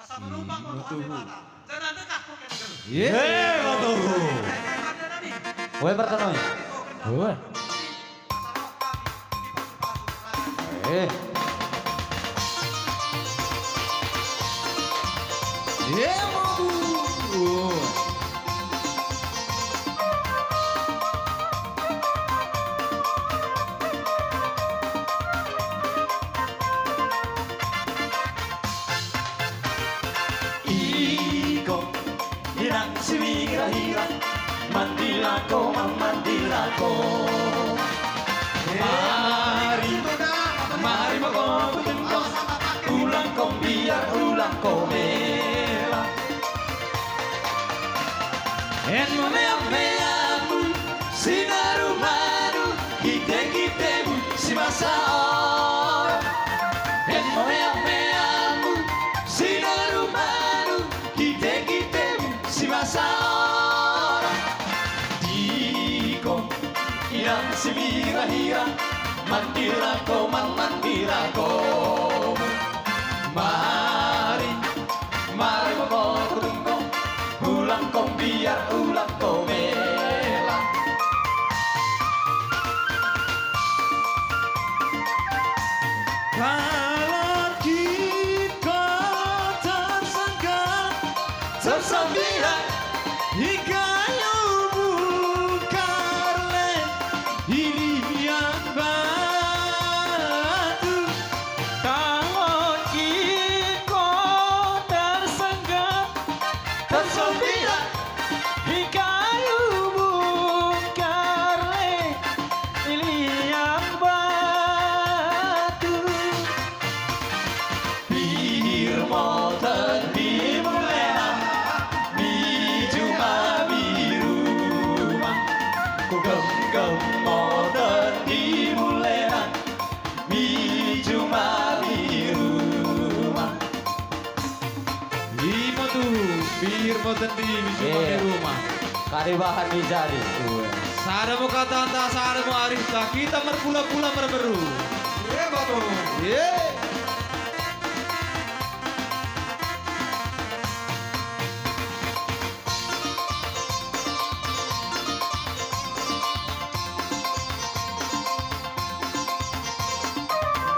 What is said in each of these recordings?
Asa menumpang untuk ambil mata. Jangan dekat bukan dulu. Yeay, betul. Woi pertenoy. Woi. Eh. Yeay, betul. Hirang sumira hirang mandilako mandilako mari mako kutengkong ulang kong biar ulang kong merah en meamu sinaru maru kite-kitemu si masa en meamu sinaru maru kite-kitemu si masa diko irang simira hira mandirako mandirako mari mari mako kutungkong ulang kong biar ulang kong melang Kalau kita tersangka tersambiran Ikayu bukarle ilian batu Kalau kita tersenggap tersambiran Ikayu bukarle ilian batu Birmo tendi mulena mi cuma birumah ku genggam mo tendi mulena mi cuma birumah Lima tuh, bir boten di cuma di rumah. Karibahan dijari. Saramu kata anta, saramu arifta, kita merpula-pula merberu. Iya betul. Yeay.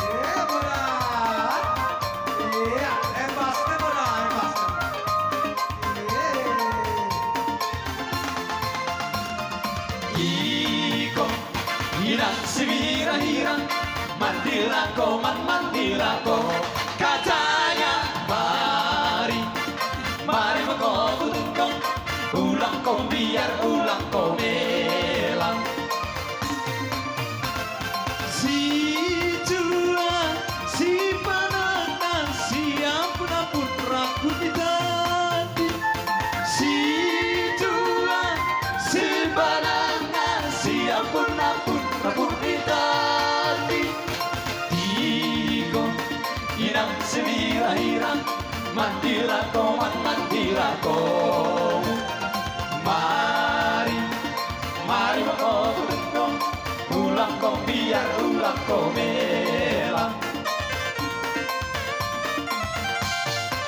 Iya benar. Iya, embasnya benar, embasnya. Iko hirang simira hirang mandirako mandirako katanya mari mari mako kutungkong ulang kong biar ulang kong melang Si juang, si panangan, si ampun ragu di hati. si juang si banangan si ampun rapun ditati Iko hirang simira hirang mandirako mandirako mari mari mako kutungkong ulang kong biar ulang kong melang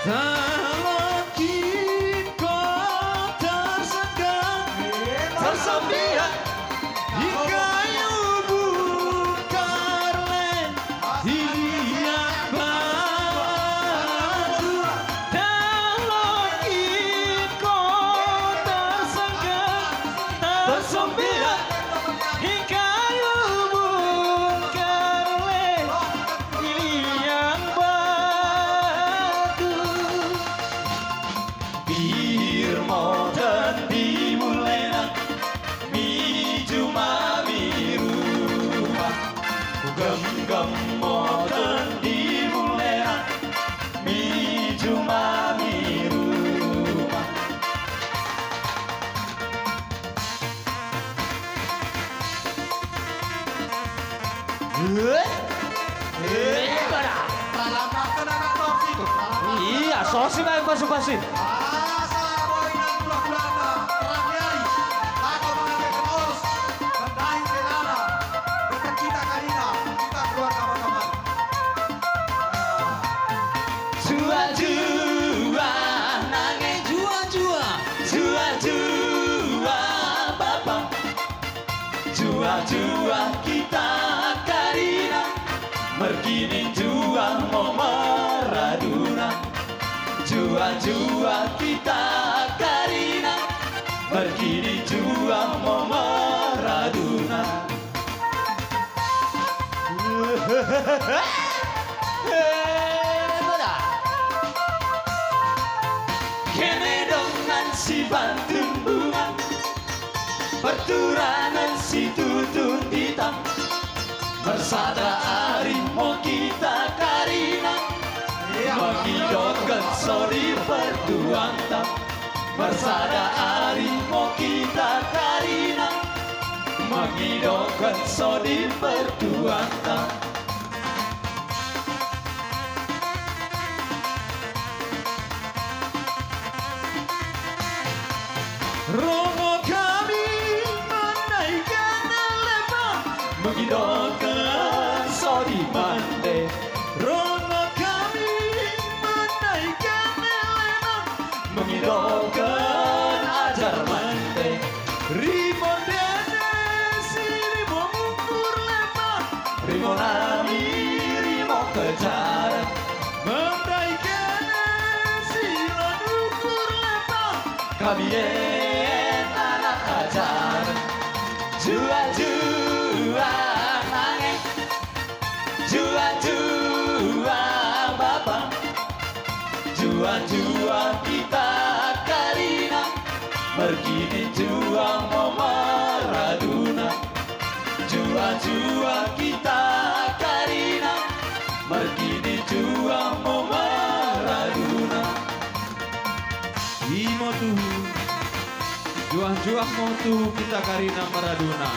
Kalau kita tersangka tersambiran Ikayu bukarle ilian batu Kalau kita tersangka tersambiran Ikayu bukarle ilian batu Birmo tendi mulena mi cuma birumah ku genggam mo tendi mulena mi cuma birumah Peralampkan anak toksik. Iya, sosi main masuk-masuk. Asa boinan bulan-bulana. Terang nyari. Aku mengatakan urus. Mendahi kenana. Dekat kita kanina. Kita keluar kawan-kawan. Suaju Jua kita Karina, merkini jua mau Maradona. Jua kita Karina, merkini jua mau Maradona. Kene dengan si Bantung bunga, perturangan si tutun hitam, bersada arimo kita Karina, menghidupkan sodi pertuan tam. Bersada arimo kita Karina, menghidupkan sodi pertuan tam. Romo kami menaikkan lebar, menghidupkan sodi mande. Romo kami menaikkan lebar, menghidupkan ajar mande. Rimo dene si rimo mengukur lebar, rimo nami rimo kejaran. Menaikkan si ukur lebar, kami anak ajar. Jua nangeng, jua bapak, jua kita Karina, merkini jua mau Maradona. Jua kita Karina, merkini jua mau Maradona. Imo tuh, juang mau tuh kita Karina Maradona.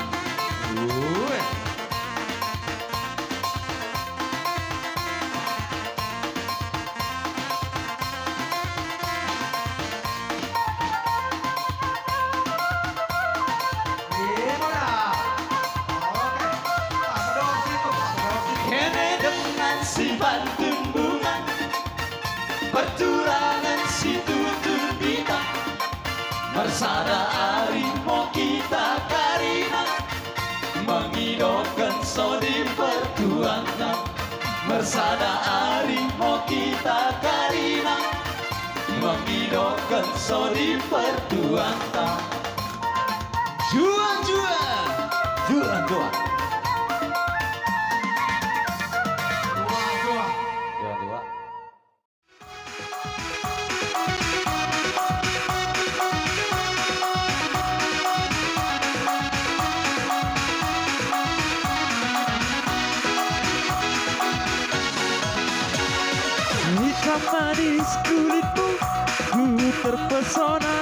Kene dengan si Bantung bunga, perturangan si tutun bintang, bersada arimo kita Karina, menghidupkan sodi pertuan tam. Bersada arimo kita Karina, menghidupkan sodi pertuan tam. Juang. Juang. Hitam manis kulitmu, ku terpesona.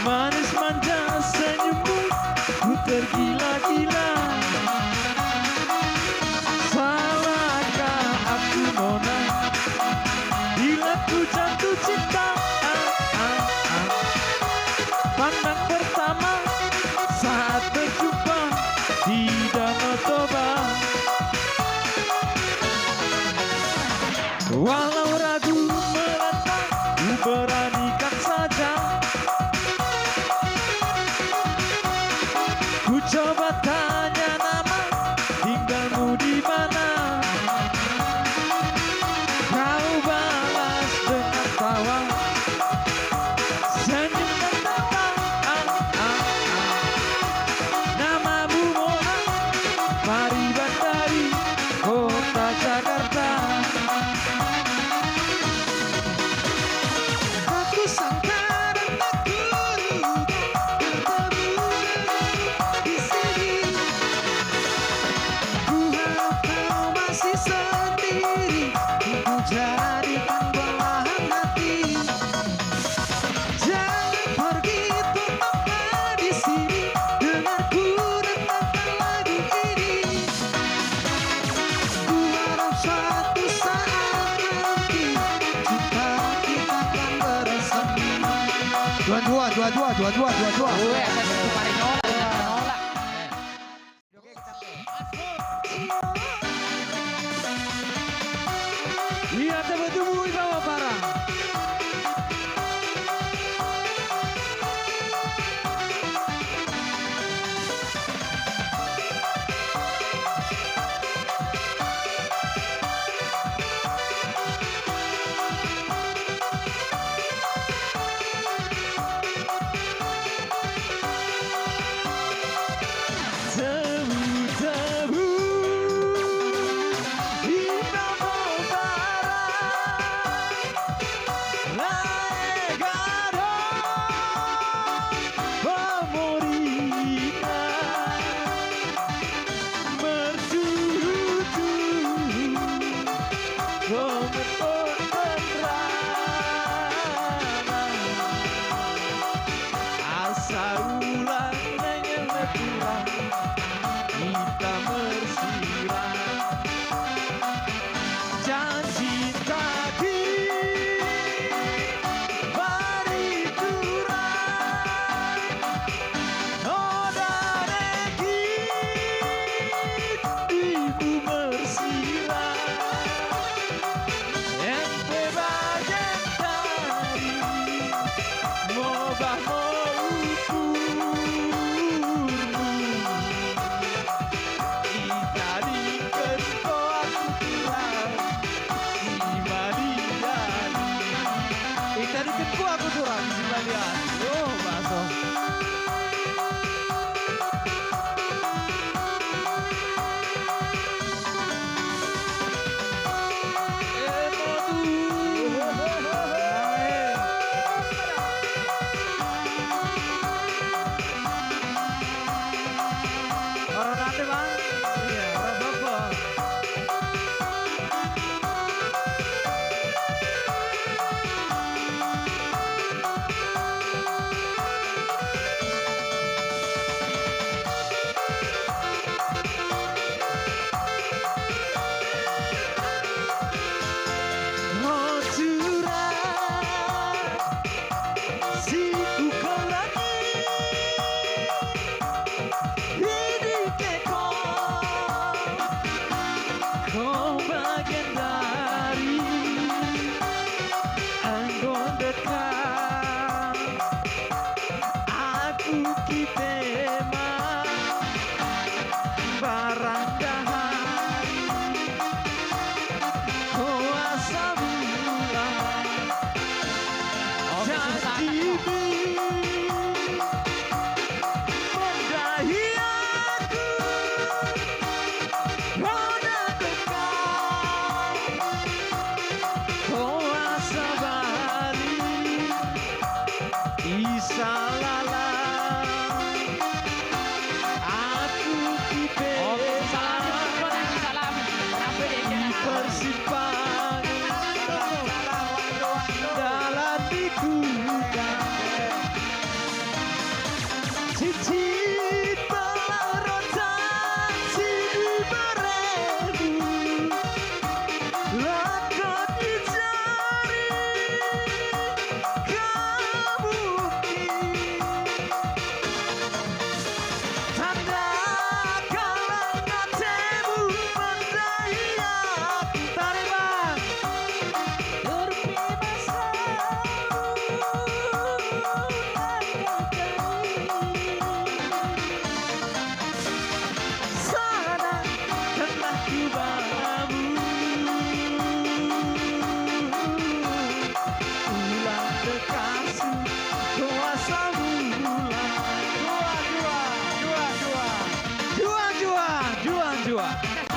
Manis manja senyummu, ku tergila-gila. Salahkah aku nona, bila ku jatuh cinta? Pandang pertama saat berjumpa di Danau Toba. Walau ragu melanda, ku beranikan saja. Ku coba tanya nama, tinggalmu di mana? Kau balas dengan tawa, senyum dan tawa. Namamu Mona, Mari Bandari, kota Jakarta. Aku sangka dan aku duga bertemu di sini. Ku harap kau masih sendiri, ku jadikan belahan hati. Jangan pergi, tetaplah di sini, dengarku dengarkan lagu ini. Ku harap suatu saat nanti cinta kita akan bersama. Dua. Iya, temu bawa parang. Tadi ketku aku kurang si Malian. Oh, bakso. Orang nanti bang, iya orang bapak. Jua.